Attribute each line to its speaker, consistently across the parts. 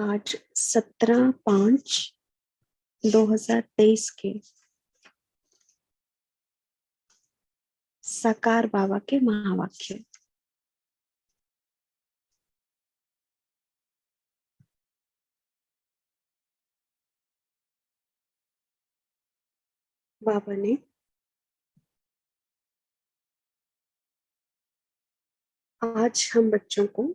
Speaker 1: आज 17/5/2023 के साकार बाबा के महावाक्य। बाबा ने आज हम बच्चों को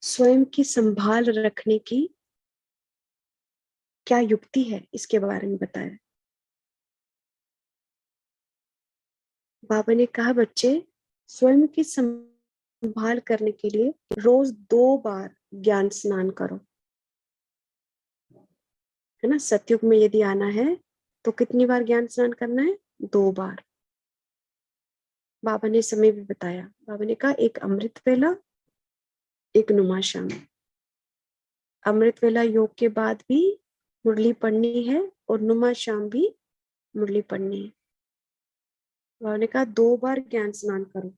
Speaker 1: स्वयं की संभाल रखने की क्या युक्ति है इसके बारे में बताया। बाबा ने कहा, बच्चे स्वयं की संभाल करने के लिए रोज 2 बार ज्ञान स्नान करो, है ना। सतयुग में यदि आना है तो कितनी बार ज्ञान स्नान करना है? 2 बार। बाबा ने समय भी बताया। बाबा ने कहा, एक अमृत वेला, एक नुमाशाम। अमृत वेला योग के बाद भी मुरली पढ़नी है और नुमाशाम भी मुरली पढ़नी है। बाबा ने कहा 2 बार ज्ञान स्नान करो।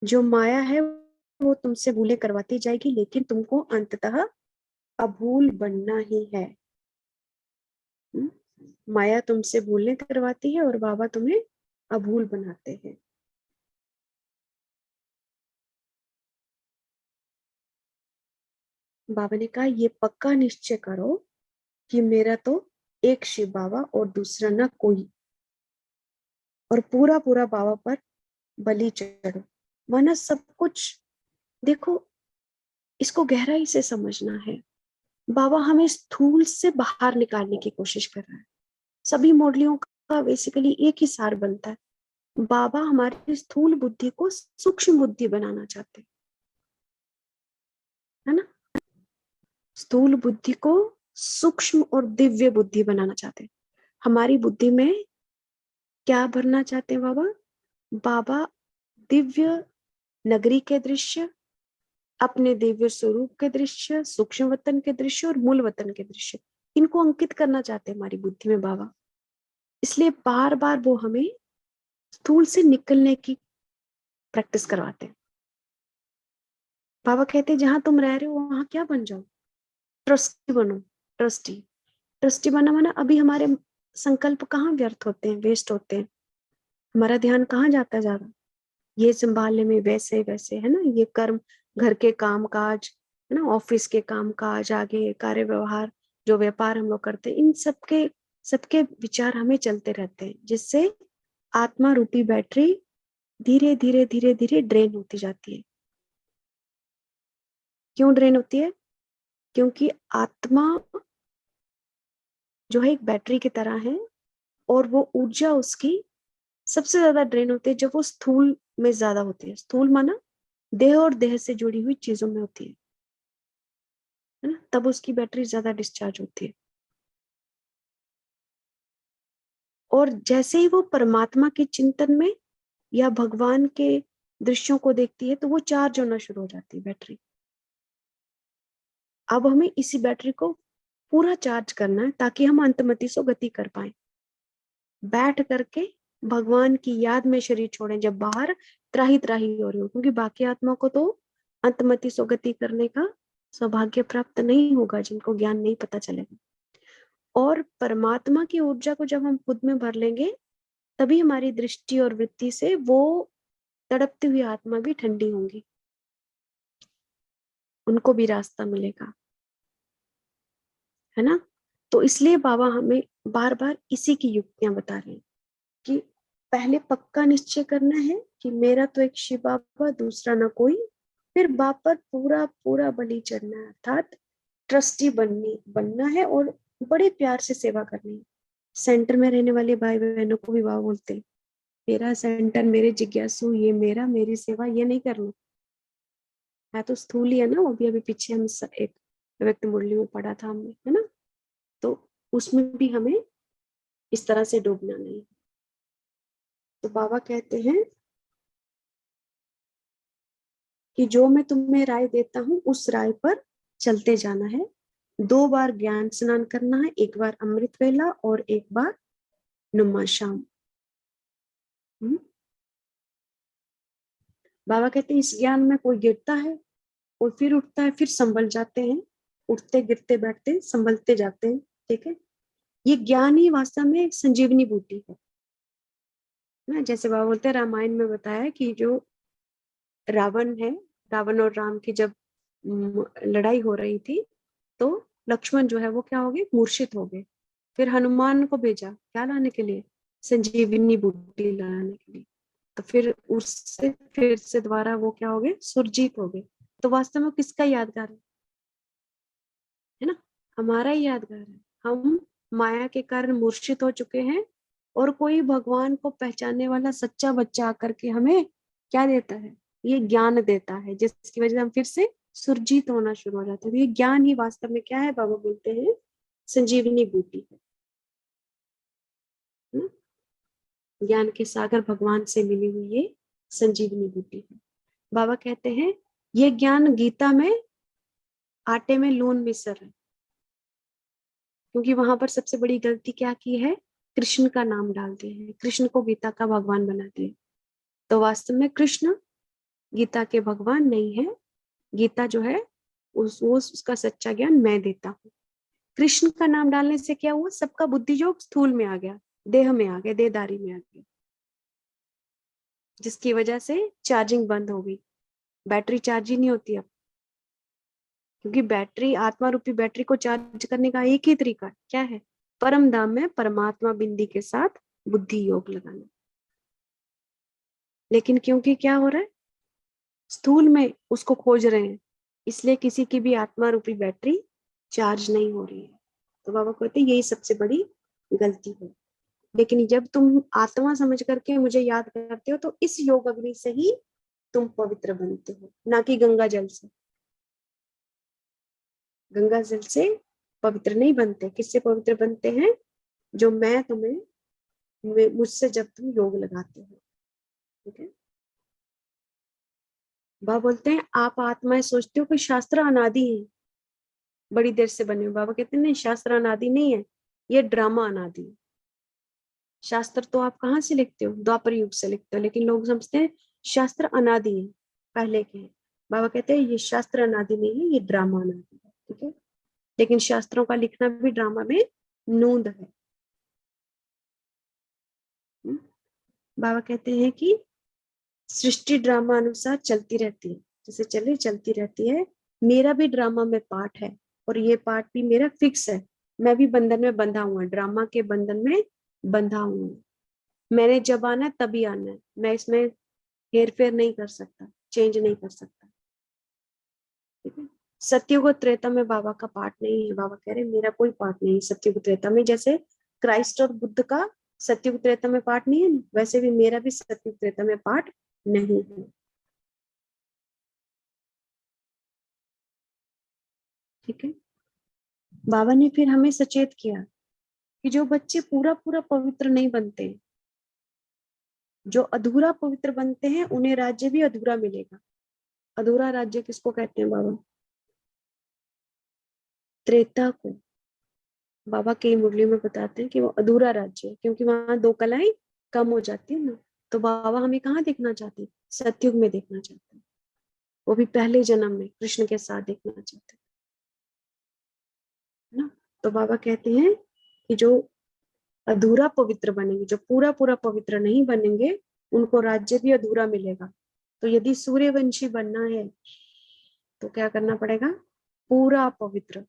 Speaker 1: जो माया है वो तुमसे भूले करवाती जाएगी, लेकिन तुमको अंततः अभूल बनना ही है। माया तुमसे भूलने करवाती है और बाबा तुम्हें अभूल बनाते हैं। बाबा ने कहा, ये पक्का निश्चय करो कि मेरा तो एक शिव बाबा और दूसरा ना कोई, और पूरा पूरा बाबा पर बलि चढ़ो। वरना सब कुछ देखो, इसको गहराई से समझना है। बाबा हमें स्थूल से बाहर निकालने की कोशिश कर रहा है। सभी मॉडलियों का बेसिकली एक ही सार बनता है। बाबा हमारी स्थूल बुद्धि को सूक्ष्म बुद्धि बनाना चाहते है ना। स्थूल बुद्धि को सूक्ष्म और दिव्य बुद्धि बनाना चाहते हैं। हमारी बुद्धि में क्या भरना चाहते हैं बाबा? बाबा दिव्य नगरी के दृश्य, अपने दिव्य स्वरूप के दृश्य, सूक्ष्म वतन के दृश्य और मूल वतन के दृश्य, इनको अंकित करना चाहते हैं हमारी बुद्धि में बाबा। इसलिए बार बार वो हमें स्थूल से निकलने की प्रैक्टिस करवाते हैं। बाबा कहते हैं जहां तुम रह रहे हो वहां क्या बन जाओ? ट्रस्टी बनो। ट्रस्टी ट्रस्टी बना माना अभी हमारे संकल्प कहाँ व्यर्थ होते हैं, वेस्ट होते हैं। हमारा ध्यान कहाँ जाता जा रहा? ये संभालने में, वैसे वैसे, है ना। ये कर्म, घर के काम काज, है ना, ऑफिस के काम काज, आगे कार्य व्यवहार, जो व्यापार हम लोग करते हैं, इन सबके सबके विचार हमें चलते रहते हैं, जिससे आत्मा रूपी बैटरी धीरे धीरे धीरे धीरे ड्रेन होती जाती है। क्यों ड्रेन होती है? क्योंकि आत्मा जो है एक बैटरी की तरह है, और वो ऊर्जा उसकी सबसे ज्यादा ड्रेन होती है जब वो स्थूल में ज्यादा होती है। स्थूल माना देह और देह से जुड़ी हुई चीजों में होती है ना, तब उसकी बैटरी ज्यादा डिस्चार्ज होती है। और जैसे ही वो परमात्मा के चिंतन में या भगवान के दृश्यों को देखती है तो वो चार्ज होना शुरू हो जाती है बैटरी। अब हमें इसी बैटरी को पूरा चार्ज करना है ताकि हम अंतमति से गति कर पाए। बैठ करके भगवान की याद में शरीर छोड़ें जब बाहर त्राही त्राही हो रही हो, क्योंकि बाकी आत्मा को तो अंतमति सुगति करने का सौभाग्य प्राप्त नहीं होगा, जिनको ज्ञान नहीं पता चलेगा। और परमात्मा की ऊर्जा को जब हम खुद में भर लेंगे, तभी हमारी दृष्टि और वृत्ति से वो तड़पती हुई आत्मा भी ठंडी होंगी, उनको भी रास्ता मिलेगा, है ना। तो इसलिए बाबा हमें बार बार इसी की युक्तियां बता रहे हैं कि पहले पक्का निश्चय करना है कि मेरा तो एक शिव बाबा, दूसरा ना कोई। फिर बाप पर पूरा पूरा बलि चढ़ना है, अर्थात ट्रस्टी बनना है और बड़े प्यार से सेवा करनी है। सेंटर में रहने वाले भाई बहनों को भी बाबा बोलते हैं, मेरा सेंटर, मेरे जिज्ञासु, ये मेरा, मेरी सेवा, ये नहीं करना है। तो स्थूल ही है ना, वो भी अभी पीछे हम एक व्यक्त मुरली में पढ़ा था हमने, है ना। तो उसमें भी हमें इस तरह से डूबना नहीं। तो बाबा कहते हैं कि जो मैं तुम्हें राय देता हूं उस राय पर चलते जाना है। 2 बार ज्ञान स्नान करना है, एक बार अमृत वेला और एक बार नुमा शाम। बाबा कहते हैं इस ज्ञान में कोई गिरता है और फिर उठता है, फिर संभल जाते हैं, उठते गिरते बैठते संभलते जाते हैं। ठीक है, ये ज्ञान ही वास्तव में एक संजीवनी बूटी है ना। जैसे बाबा बोलते हैं, रामायण में बताया कि जो रावण है, रावण और राम की जब लड़ाई हो रही थी, तो लक्ष्मण जो है वो क्या हो गए, मूर्छित हो गए। फिर हनुमान को भेजा क्या लाने के लिए, संजीवनी बूटी लाने के लिए। तो फिर उससे फिर से दोबारा वो क्या हो गए, सुरजीत हो गए। तो वास्तव में किसका यादगार है ना, हमारा ही यादगार है। हम माया के कारण मूर्छित हो चुके हैं, और कोई भगवान को पहचानने वाला सच्चा बच्चा आकर के हमें क्या देता है, ये ज्ञान देता है, जिसकी वजह से हम फिर से सुरजीत होना शुरू हो जाते हैं। तो ये ज्ञान ही वास्तव में क्या है, बाबा बोलते हैं संजीवनी बूटी है ना? ज्ञान के सागर भगवान से मिली हुई ये संजीवनी बूटी है। बाबा कहते हैं ये ज्ञान गीता में आटे में लून मिसर है, क्योंकि वहां पर सबसे बड़ी गलती क्या की है, कृष्ण का नाम डाल दिया है, कृष्ण को गीता का भगवान बना दिया। तो वास्तव में कृष्ण गीता के भगवान नहीं है। गीता जो है उसका सच्चा ज्ञान मैं देता हूँ। कृष्ण का नाम डालने से क्या हुआ, सबका बुद्धि जो स्थूल में आ गया, देह में आ गया, देहदारी में आ गया, जिसकी वजह से चार्जिंग बंद हो गई, बैटरी चार्ज ही नहीं होती अब। क्योंकि बैटरी, आत्मा रूपी बैटरी को चार्ज करने का एक ही तरीका है, क्या है, परम धाम में परमात्मा बिंदी के साथ बुद्धि योग लगाना। लेकिन क्योंकि क्या हो रहा है, स्थूल में उसको खोज रहे हैं, इसलिए किसी की भी आत्मा रूपी बैटरी चार्ज नहीं हो रही है। तो बाबा कहते हैं यही सबसे बड़ी गलती है। लेकिन जब तुम आत्मा समझ करके मुझे याद करते हो, तो इस योग अग्नि से ही तुम पवित्र बनते हो, ना कि गंगा जल से। गंगा जल से पवित्र नहीं बनते, किससे पवित्र बनते हैं, जो मैं तुम्हें, मुझसे जब तुम योग लगाते हो। ठीक है, बाबा बोलते हैं आप आत्माएं सोचते हो कि शास्त्र अनादि है, बड़ी देर से बने हो। बाबा कहते हैं नहीं, शास्त्र अनादि नहीं है, ये ड्रामा अनादि है। शास्त्र तो आप कहाँ से लिखते हो, द्वापर युग से लिखते हो, लेकिन लोग समझते हैं शास्त्र अनादि है, पहले के हैं। बाबा कहते हैं ये शास्त्र अनादि नहीं है, ये ड्रामा अनादि है। ठीक है, लेकिन शास्त्रों का लिखना भी ड्रामा में नूंद है। बाबा कहते हैं कि सृष्टि ड्रामा अनुसार चलती रहती है, जैसे चले चलती रहती है। मेरा भी ड्रामा में पार्ट है, और ये पार्ट भी मेरा फिक्स है। मैं भी बंधन में बंधा हुआ, ड्रामा के बंधन में बंधा हुआ। मैंने जब आना है तभी आना है, मैं इसमें हेर फेर नहीं कर सकता, चेंज नहीं कर सकता। ठीक है, सत्युग और त्रेता में बाबा का पार्ट नहीं है। बाबा कह रहे मेरा कोई पार्ट नहीं है सत्युग त्रेता में। जैसे क्राइस्ट और बुद्ध का सत्युग त्रेता में पार्ट नहीं है ना, वैसे भी मेरा भी सत्युग त्रेता में पार्ट नहीं है। ठीक है, बाबा ने फिर हमें सचेत किया कि जो बच्चे पूरा पूरा पवित्र नहीं बनते, जो अधूरा पवित्र बनते हैं, उन्हें राज्य भी अधूरा मिलेगा। अधूरा राज्य किसको कहते हैं बाबा, त्रेता को। बाबा कई मुरली में बताते हैं कि वो अधूरा राज्य है, क्योंकि वहां दो कलाएं कम हो जाती है ना। तो बाबा हमें कहाँ देखना चाहते हैं, सतयुग में देखना चाहते हैं, वो भी पहले जन्म में कृष्ण के साथ देखना चाहते हैं ना। तो बाबा कहते हैं कि जो अधूरा पवित्र बनेंगे, जो पूरा पूरा पवित्र नहीं बनेंगे, उनको राज्य भी अधूरा मिलेगा। तो यदि सूर्यवंशी बनना है तो क्या करना पड़ेगा, पूरा पवित्र।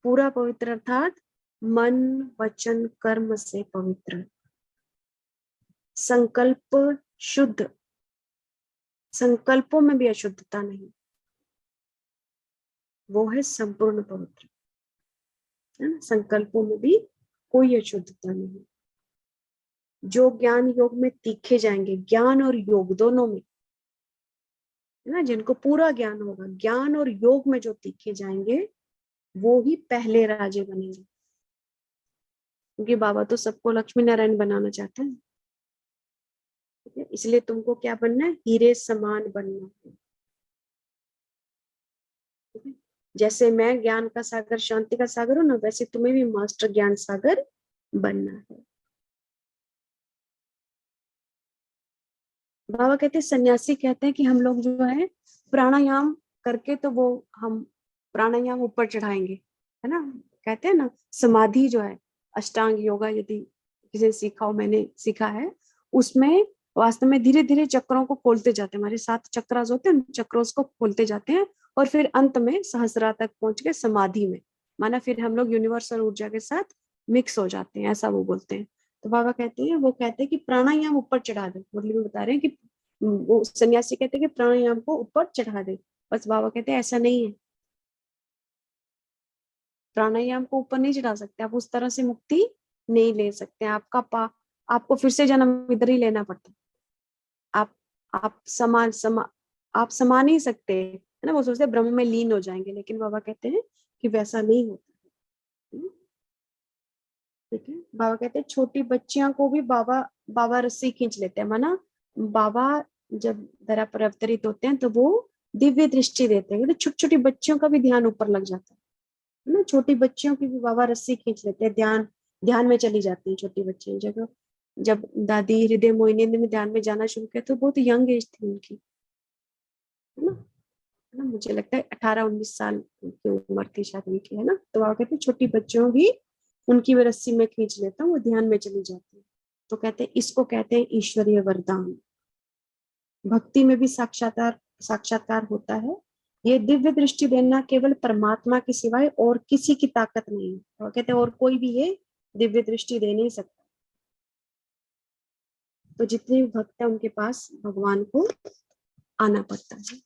Speaker 1: पूरा पवित्र अर्थात मन वचन कर्म से पवित्र, संकल्प शुद्ध, संकल्पों में भी अशुद्धता नहीं, वो है संपूर्ण पवित्र, है ना। संकल्पों में भी कोई अशुद्धता नहीं। जो ज्ञान योग में तीखे जाएंगे, ज्ञान और योग दोनों में, है ना, जिनको पूरा ज्ञान होगा, ज्ञान और योग में जो तीखे जाएंगे, वो ही पहले राजे बनेंगे। क्योंकि बाबा तो सबको लक्ष्मी नारायण बनाना चाहते हैं। ठीक है, इसलिए तुमको क्या बनना है, हीरे समान बनना है। ठीक है, जैसे मैं ज्ञान का सागर शांति का सागर हूं ना, वैसे तुम्हें भी मास्टर ज्ञान सागर बनना है। बाबा कहते हैं, सन्यासी कहते हैं कि हम लोग जो है प्राणायाम करके तो वो हम प्राणायाम ऊपर चढ़ाएंगे, है ना। कहते हैं ना समाधि जो है, अष्टांग योगा यदि किसी ने सीखा हो, मैंने सीखा है, उसमें वास्तव में धीरे धीरे चक्रों को खोलते जाते हैं, हमारे 7 चक्रास होते हैं, उन चक्रों को खोलते जाते हैं और फिर अंत में सहस्रा तक पहुंच के समाधि में, माना फिर हम लोग यूनिवर्सल ऊर्जा के साथ मिक्स हो जाते हैं, ऐसा वो बोलते हैं। तो बाबा कहते हैं, वो कहते हैं कि प्राणायाम ऊपर चढ़ा दे, मतलब बता रहे हैं कि वो सन्यासी कहते हैं कि प्राणायाम को ऊपर चढ़ा दे, बस बाबा कहते हैं ऐसा नहीं है, प्राणायाम को ऊपर नहीं चढ़ा सकते आप, उस तरह से मुक्ति नहीं ले सकते, आपको फिर से जन्म इधर ही लेना पड़ता। आप आप आप समा नहीं सकते, है ना। वो सोचते हैं ब्रह्म में लीन हो जाएंगे, लेकिन बाबा कहते हैं कि वैसा नहीं होता। ठीक है, बाबा कहते हैं छोटी बच्चियां को भी बाबा बाबा रस्सी खींच लेते हैं, माना बाबा जब धरा पर अवतरित होते हैं तो वो दिव्य दृष्टि देते हैं, छोटी छोटी बच्चियों का भी ध्यान ऊपर लग जाता है ना, छोटी बच्चियों की भी बाबा रस्सी खींच लेते हैं, ध्यान ध्यान में चली जाती है छोटी बच्चियां। जब जब दादी हृदय मोहिनी ने ध्यान में जाना शुरू किया तो बहुत यंग एज थी उनकी, है ना। है ना, मुझे लगता है 18-19 साल की उम्र थी शायद उनकी, है ना। तो वो कहते हैं छोटी बच्चियों भी उनकी भी रस्सी में खींच लेता हूँ, वो ध्यान में चली जाती है। तो कहते हैं इसको कहते हैं ईश्वरीय वरदान। भक्ति में भी साक्षात्कार साक्षात्कार होता है। ये दिव्य दृष्टि देना केवल परमात्मा के सिवाय और किसी की ताकत नहीं है, और कहते हैं और कोई भी ये दिव्य दृष्टि दे नहीं सकता। तो जितने भी भक्त है उनके पास भगवान को आना पड़ता है।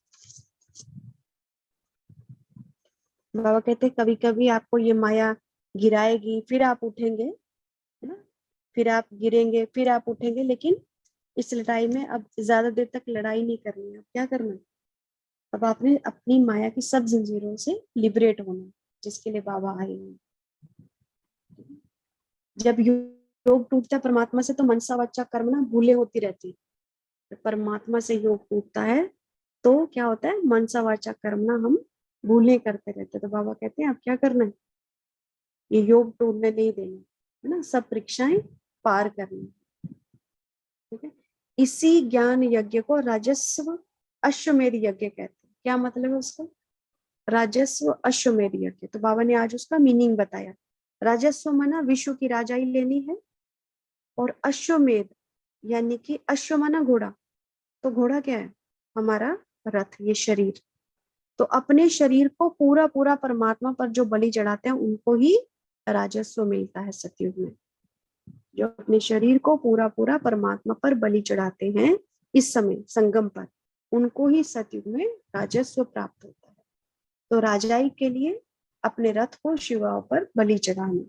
Speaker 1: बाबा कहते हैं कभी कभी आपको ये माया गिराएगी, फिर आप उठेंगे, है ना, फिर आप गिरेंगे, फिर आप उठेंगे, लेकिन इस लड़ाई में अब ज्यादा देर तक लड़ाई नहीं करनी है। अब क्या करना है, अब आपने अपनी माया की सब जंजीरों से लिबरेट होना है, जिसके लिए बाबा आए हैं। जब योग टूटता है परमात्मा से तो मनसा वाचा कर्म ना भूले होती रहती है। परमात्मा से योग टूटता है तो क्या होता है, मनसा वाचा कर्म ना हम भूले करते रहते। तो बाबा कहते हैं आप क्या करना है, ये योग टूटने नहीं देना, है ना, सब परीक्षाएं पार करनी। ठीक है, इसी ज्ञान यज्ञ को राजस्व अश्वमेध यज्ञ कहते हैं। क्या मतलब है उसका, राजस्व अश्वमेध यज्ञ। तो बाबा ने आज उसका मीनिंग बताया। राजस्व माना विश्व की राजाई लेनी है, और अश्वमेध यानी कि अश्व माना घोड़ा, तो घोड़ा क्या है, हमारा रथ, ये शरीर। तो अपने शरीर को पूरा पूरा परमात्मा पर जो बलि चढ़ाते हैं उनको ही राजस्व मिलता है सतयुग में। जो अपने शरीर को पूरा पूरा परमात्मा पर बलि चढ़ाते हैं इस समय संगम पर, उनको ही सतयुग में राजस्व प्राप्त होता है। तो राजाई के लिए अपने रथ को शिवाओं पर बलि चढ़ाना,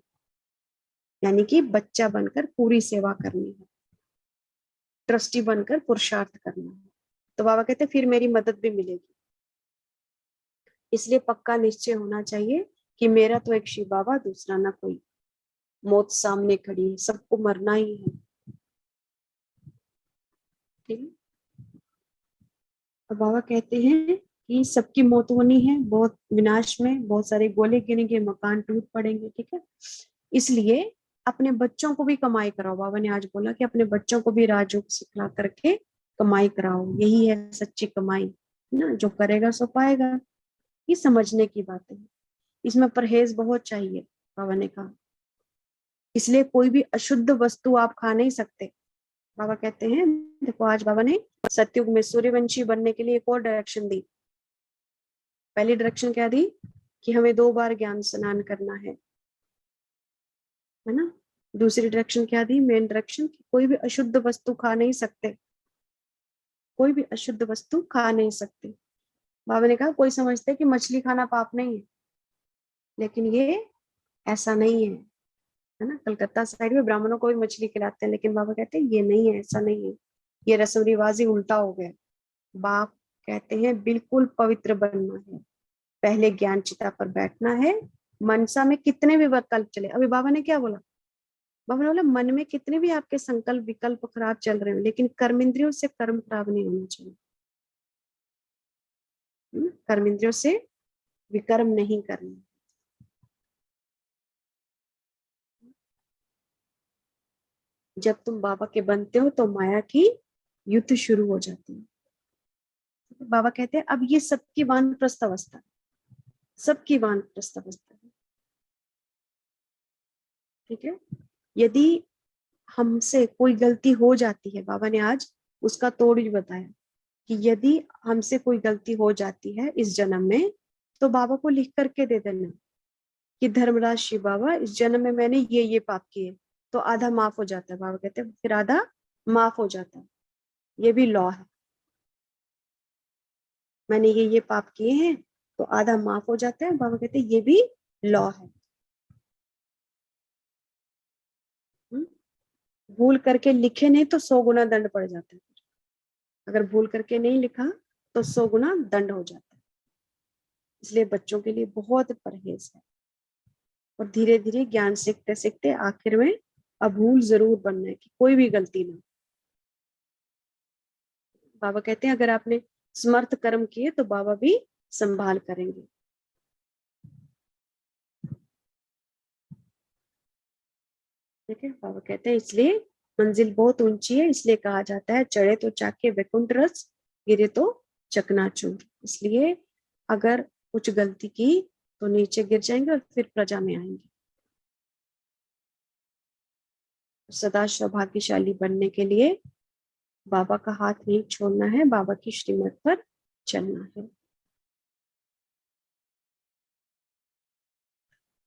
Speaker 1: यानी कि बच्चा बनकर पूरी सेवा करनी है, ट्रस्टी बनकर पुरुषार्थ करना है। तो बाबा कहते फिर मेरी मदद भी मिलेगी। इसलिए पक्का निश्चय होना चाहिए कि मेरा तो एक शिव बाबा, दूसरा ना कोई। मौत सामने खड़ी है, सबको मरना ही है। ठीक है, तो बाबा कहते हैं कि सबकी मौत होनी है, बहुत विनाश में बहुत सारे गोले गिरेंगे, मकान टूट पड़ेंगे। ठीक है, इसलिए अपने बच्चों को भी कमाई कराओ। बाबा ने आज बोला कि अपने बच्चों को भी राजयोग सिखला करके कमाई कराओ, यही है सच्ची कमाई, है ना। जो करेगा सो पाएगा, ये समझने की बात है। इसमें परहेज बहुत चाहिए, बाबा ने कहा। इसलिए कोई भी अशुद्ध वस्तु आप खा नहीं सकते। बाबा कहते हैं, देखो आज बाबा ने सतयुग में सूर्यवंशी बनने के लिए एक और डायरेक्शन दी। पहली डायरेक्शन क्या दी कि हमें 2 बार ज्ञान स्नान करना है ना। दूसरी डायरेक्शन क्या दी, मेन डायरेक्शन, कि कोई भी अशुद्ध वस्तु खा नहीं सकते, कोई भी अशुद्ध वस्तु खा नहीं सकते। बाबा ने कहा कोई समझते है कि मछली खाना पाप नहीं है, लेकिन ये ऐसा नहीं है ना। कलकत्ता साइड में ब्राह्मणों को भी मछली खिलाते हैं, लेकिन बाबा कहते हैं ये नहीं है, ऐसा नहीं है, ये रस्म रिवाजी उल्टा हो गया। बाप कहते हैं बिल्कुल पवित्र बनना है, पहले ज्ञान चिता पर बैठना है। मनसा में कितने भी विकल्प चले, अभी बाबा ने क्या बोला, बाबा ने बोला मन में कितने भी आपके संकल्प विकल्प खराब चल रहे हो, लेकिन कर्म इंद्रियों से कर्म खराब नहीं होना चाहिए। कर्म इंद्रियों से विकर्म नहीं करना। जब तुम बाबा के बनते हो तो माया की युद्ध शुरू हो जाती है। बाबा कहते हैं अब ये सबकी वानप्रस्थ अवस्था, सबकी वानप्रस्थ अवस्था है। ठीक है, यदि हमसे कोई गलती हो जाती है, बाबा ने आज उसका तोड़ भी बताया कि यदि हमसे कोई गलती हो जाती है इस जन्म में, तो बाबा को लिख करके दे देना कि धर्मराज शिव बाबा इस जन्म में मैंने ये पाप किए, तो आधा माफ हो जाता है। बाबा कहते हैं फिर आधा माफ हो जाता है, ये भी लॉ है। मैंने ये पाप किए हैं तो आधा माफ हो जाता है। बाबा कहते हैं ये भी लॉ है। हुँ? भूल करके लिखे नहीं तो 100 गुना दंड पड़ जाता है। अगर भूल करके नहीं लिखा तो 100 गुना दंड हो जाता है। इसलिए बच्चों के लिए बहुत परहेज है, और धीरे धीरे ज्ञान सीखते सीखते आखिर में अभूल जरूर बनना है कि कोई भी गलती ना। बाबा कहते हैं अगर आपने समर्थ कर्म किए तो बाबा भी संभाल करेंगे। ठीक है, बाबा कहते हैं इसलिए मंजिल बहुत ऊंची है, इसलिए कहा जाता है चढ़े तो चाके वैकुंठ रस, गिरे तो चकनाचूर। इसलिए अगर कुछ गलती की तो नीचे गिर जाएंगे और फिर प्रजा में आएंगे। सदा सौभाग्यशाली बनने के लिए बाबा का हाथ नहीं छोड़ना है, बाबा की श्रीमत पर चलना है।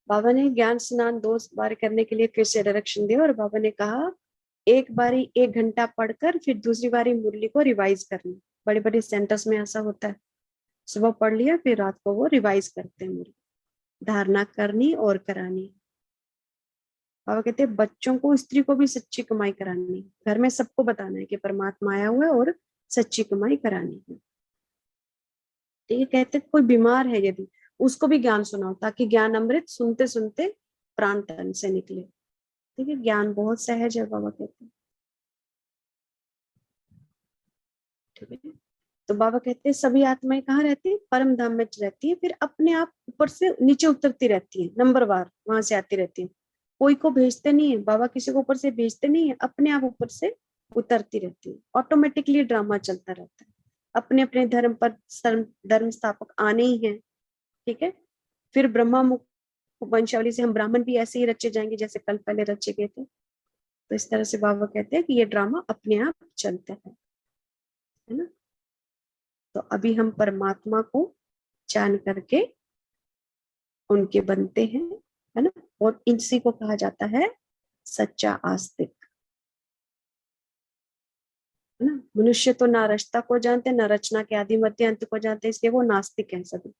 Speaker 1: बाबा ने ज्ञान स्नान 2 बार करने के लिए फिर से डायरेक्शन दिया, और बाबा ने कहा एक बारी 1 घंटा पढ़कर फिर दूसरी बारी मुरली को रिवाइज करना। बड़े बड़े सेंटर्स में ऐसा होता है, सुबह पढ़ लिया फिर रात को वो रिवाइज करते हैं मुरली, धारणा करनी और करानी। बाबा कहते हैं बच्चों को, स्त्री को भी सच्ची कमाई करानी है, घर में सबको बताना है कि परमात्मा आया हुआ है और सच्ची कमाई करानी है। ठीक है, कहते कोई बीमार है यदि, उसको भी ज्ञान सुनाओ ताकि ज्ञान अमृत सुनते सुनते प्राण तन से निकले। ठीक है, ज्ञान बहुत सहज है, बाबा कहते हैं। ठीक है, तो बाबा कहते हैं सभी आत्माएं कहाँ रहती है, परम धाम में रहती है, फिर अपने आप ऊपर से नीचे उतरती रहती है, नंबरवार वहां से आती रहती है। कोई को भेजते नहीं है बाबा, किसी को ऊपर से भेजते नहीं है, अपने आप ऊपर से उतरती रहती है। ऑटोमेटिकली ड्रामा चलता रहता है, अपने अपने धर्म पर धर्म स्थापक आने ही है। ठीक है, फिर ब्रह्मा मुख वंशावली से हम ब्राह्मण भी ऐसे ही रचे जाएंगे जैसे कल पहले रचे गए थे। तो इस तरह से बाबा कहते हैं कि ये ड्रामा अपने आप चलता है ना। तो अभी हम परमात्मा को जान करके उनके बनते हैं, है ना। और इसी को कहा जाता है सच्चा आस्तिक, है ना। मनुष्य तो ना रचता को जानते, ना रचना के आदि मध्य अंत को जानते, इसलिए वो नास्तिक हैं सभी।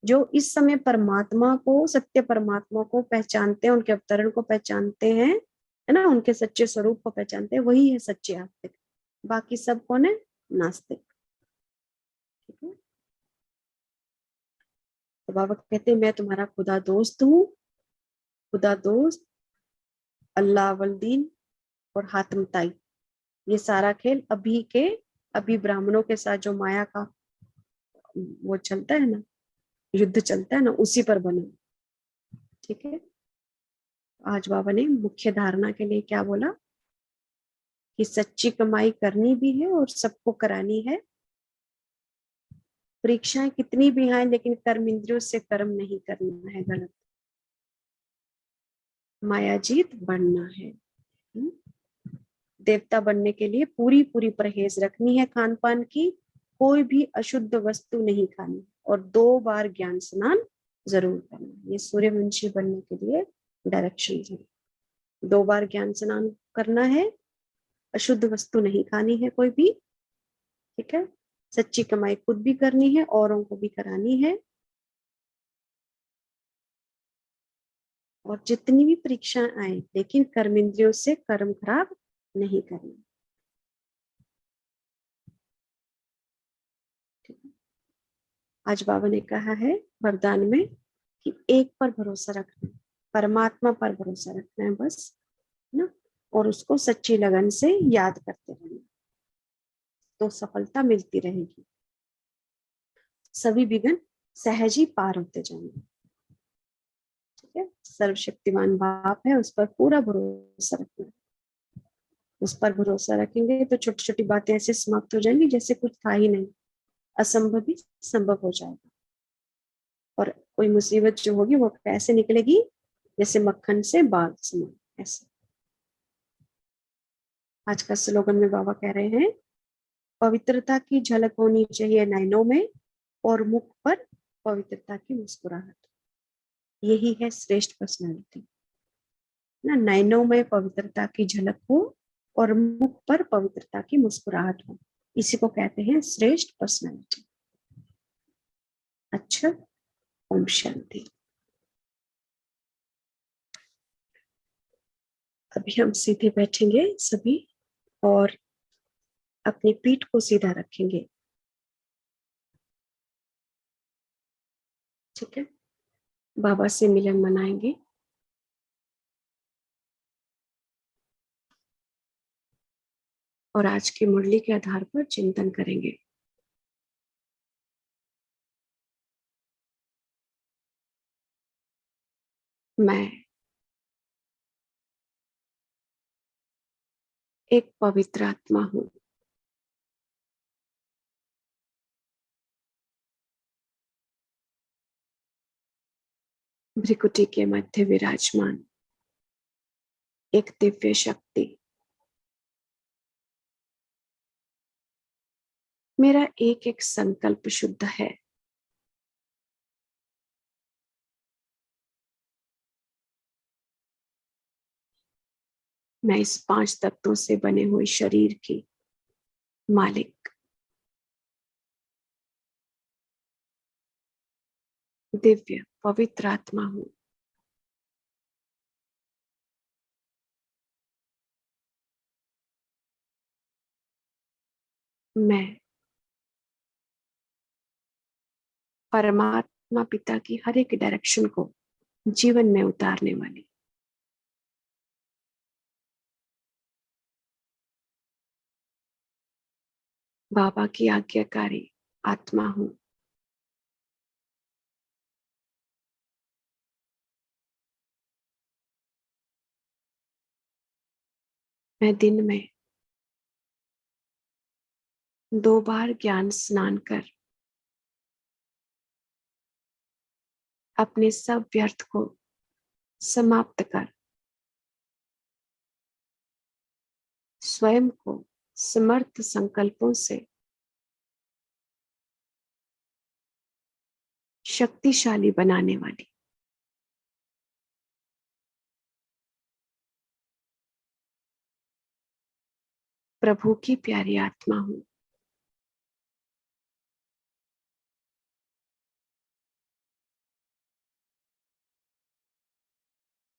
Speaker 1: जो इस समय परमात्मा को, सत्य परमात्मा को पहचानते हैं, उनके अवतरण को पहचानते हैं, है ना, उनके सच्चे स्वरूप को पहचानते हैं, वही है सच्चे आस्तिक। बाकी सब कौन है, नास्तिक। ठीक है, तो बाबा कहते हैं मैं तुम्हारा खुदा दोस्त हूँ। खुदा दोस्त, अल्लाह अव्वल दीन और हातिम ताई, ये सारा खेल अभी ब्राह्मणों के साथ जो माया का वो चलता है ना, युद्ध चलता है ना, उसी पर बना। ठीक है, आज बाबा ने मुख्य धारणा के लिए क्या बोला कि सच्ची कमाई करनी भी है और सबको करानी है। परीक्षाएं कितनी भी आए लेकिन कर्म इंद्रियों से कर्म नहीं करना है, गलत। मायाजीत बनना है। देवता बनने के लिए पूरी पूरी परहेज रखनी है खान पान की, कोई भी अशुद्ध वस्तु नहीं खानी, और 2 बार ज्ञान स्नान जरूर करना। ये सूर्यवंशी बनने के लिए डायरेक्शन है। 2 बार ज्ञान स्नान करना है, अशुद्ध वस्तु नहीं खानी है कोई भी। ठीक है, सच्ची कमाई खुद भी करनी है, औरों को भी करानी है, और जितनी भी परीक्षाएं आए लेकिन कर्म इंद्रियों से कर्म खराब नहीं करना। ठीक है? आज बाबा ने कहा है वरदान में कि एक पर भरोसा रखना, परमात्मा पर भरोसा रखना है बस, ना, और उसको सच्ची लगन से याद करते रहना, तो सफलता मिलती रहेगी। सभी विघ्न सहज ही पार होते जाएंगे। ठीक है, सर्वशक्तिमान बाप है, उस पर पूरा भरोसा रखना है। उस पर भरोसा रखेंगे तो छोटी छोटी बातें ऐसे समाप्त हो जाएंगी जैसे कुछ था ही नहीं। असंभव भी संभव हो जाएगा। और कोई मुसीबत जो होगी वो कैसे निकलेगी, जैसे मक्खन से बाल समान। ऐसे आज का स्लोगन में बाबा कह रहे हैं, पवित्रता की झलक होनी चाहिए नयनों में और मुख पर पवित्रता की मुस्कुराहट। यही है श्रेष्ठ पर्सनालिटी ना, नयनों में पवित्रता की झलक हो और मुख पर पवित्रता की मुस्कुराहट हो, इसी को कहते हैं श्रेष्ठ पर्सनालिटी। अच्छा, ओम शांति। अभी हम सीधे बैठेंगे सभी और अपनी पीठ को सीधा रखेंगे। ठीक है, बाबा से मिलन मनाएंगे। और आज की मुरली के आधार पर चिंतन करेंगे। मैं एक पवित्र आत्मा हूं। भ्रिकुटी के मध्य विराजमान एक दिव्य शक्ति। मेरा एक एक संकल्प शुद्ध है। मैं इस 5 तत्वों से बने हुए शरीर की मालिक दिव्य पवित्र आत्मा हूं। मैं परमात्मा पिता की हर एक डायरेक्शन को जीवन में उतारने वाली बाबा की आज्ञाकारी आत्मा हूं। मैं दिन में 2 बार ज्ञान स्नान कर अपने सब व्यर्थ को समाप्त कर स्वयं को समर्थ संकल्पों से शक्तिशाली बनाने वाली प्रभु की प्यारी आत्मा हूं।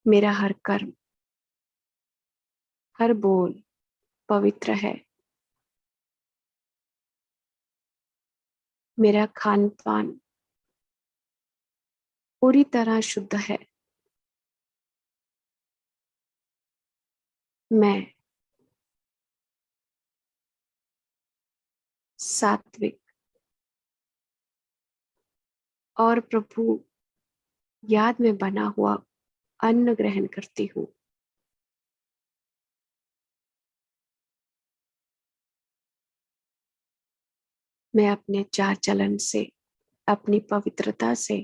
Speaker 1: मेरा हर कर्म, हर बोल पवित्र है। मेरा खान पान पूरी तरह शुद्ध है। मैं सात्विक और प्रभु याद में बना हुआ अन्न ग्रहण करती हूँ। मैं अपने चाल चलन से, अपनी पवित्रता से,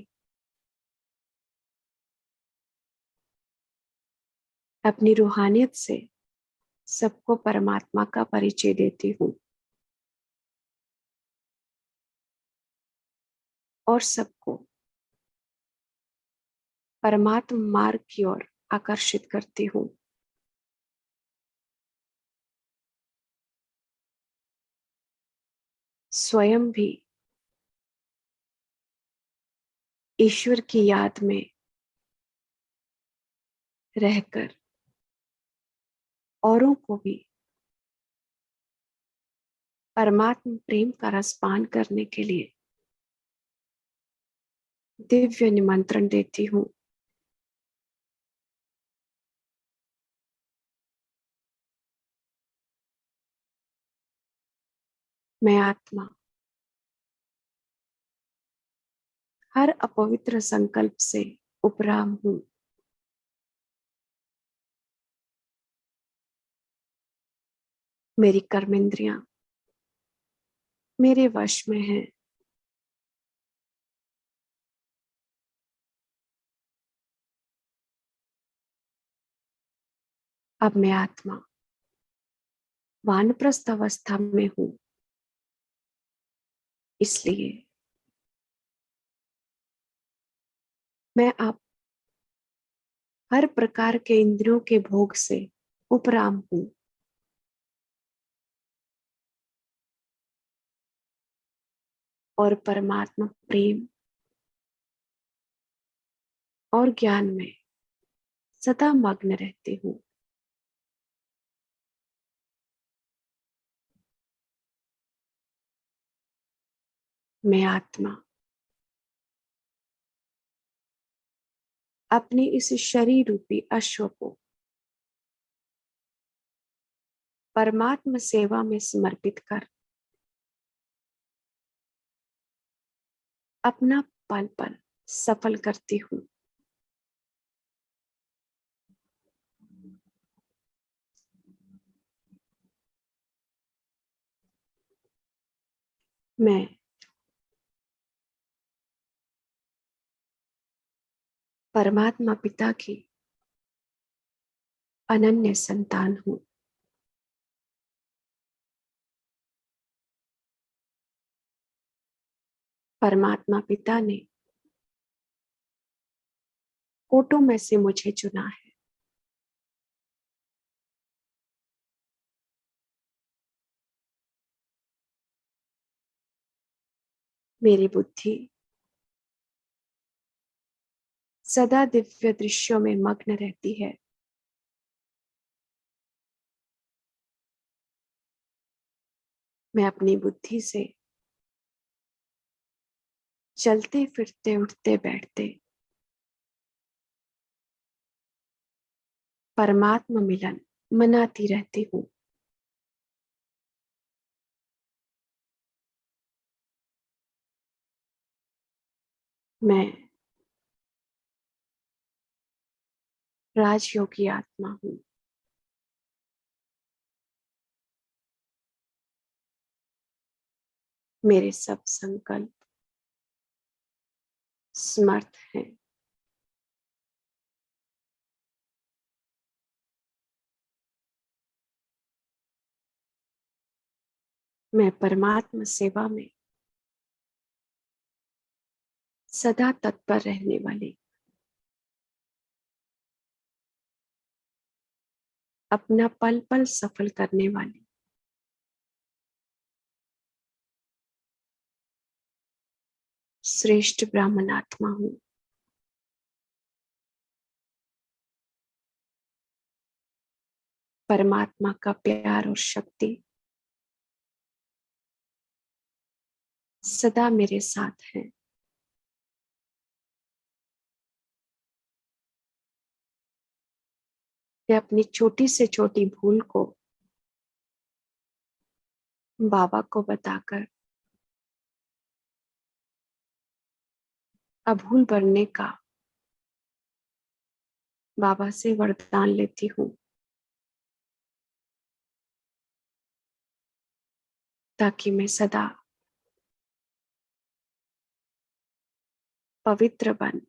Speaker 1: अपनी रूहानियत से सबको परमात्मा का परिचय देती हूँ और सबको परमात्मा मार्ग की ओर आकर्षित करती हूँ। स्वयं भी ईश्वर की याद में रहकर औरों को भी परमात्मा प्रेम का रसपान करने के लिए दिव्य निमंत्रण देती हूँ। मैं आत्मा हर अपवित्र संकल्प से उपराम हूँ। मेरी कर्मेंद्रियां मेरे वश में हैं। अब मैं आत्मा वानप्रस्थ अवस्था में हूं, इसलिए मैं अब हर प्रकार के इंद्रियों के भोग से उपराम हूं। और परमात्मा प्रेम और ज्ञान में सदा मग्न रहती हूं। मैं आत्मा अपने इस शरीर रूपी अश्व को परमात्मा सेवा में समर्पित कर अपना पल पल सफल करती हूँ। मैं परमात्मा पिता की अनन्य संतान हूँ। परमात्मा पिता ने कोटों में से मुझे चुना है। मेरी बुद्धि सदा दिव्य दृश्यों में मग्न रहती है। मैं अपनी बुद्धि से चलते फिरते उठते बैठते परमात्मा मिलन मनाती रहती हूँ। मैं राजयोगी आत्मा हूँ। मेरे सब संकल्प समर्थ हैं। मैं परमात्मा सेवा में सदा तत्पर रहने वाली, अपना पल पल सफल करने वाली श्रेष्ठ ब्राह्मण आत्मा हूँ। परमात्मा का प्यार और शक्ति सदा मेरे साथ है। मैं अपनी छोटी से छोटी भूल को बाबा को बताकर अभूल बनने का बाबा से वरदान लेती हूँ, ताकि मैं सदा पवित्र बन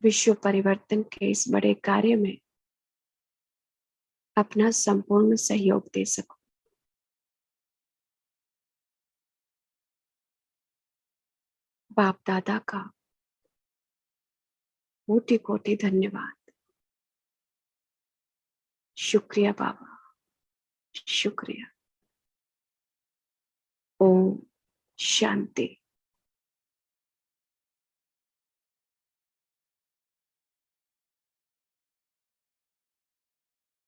Speaker 1: विश्व परिवर्तन के इस बड़े कार्य में अपना संपूर्ण सहयोग दे सकूं। बाप दादा का कोटि कोटि धन्यवाद। शुक्रिया बाबा, शुक्रिया। ओम शांति।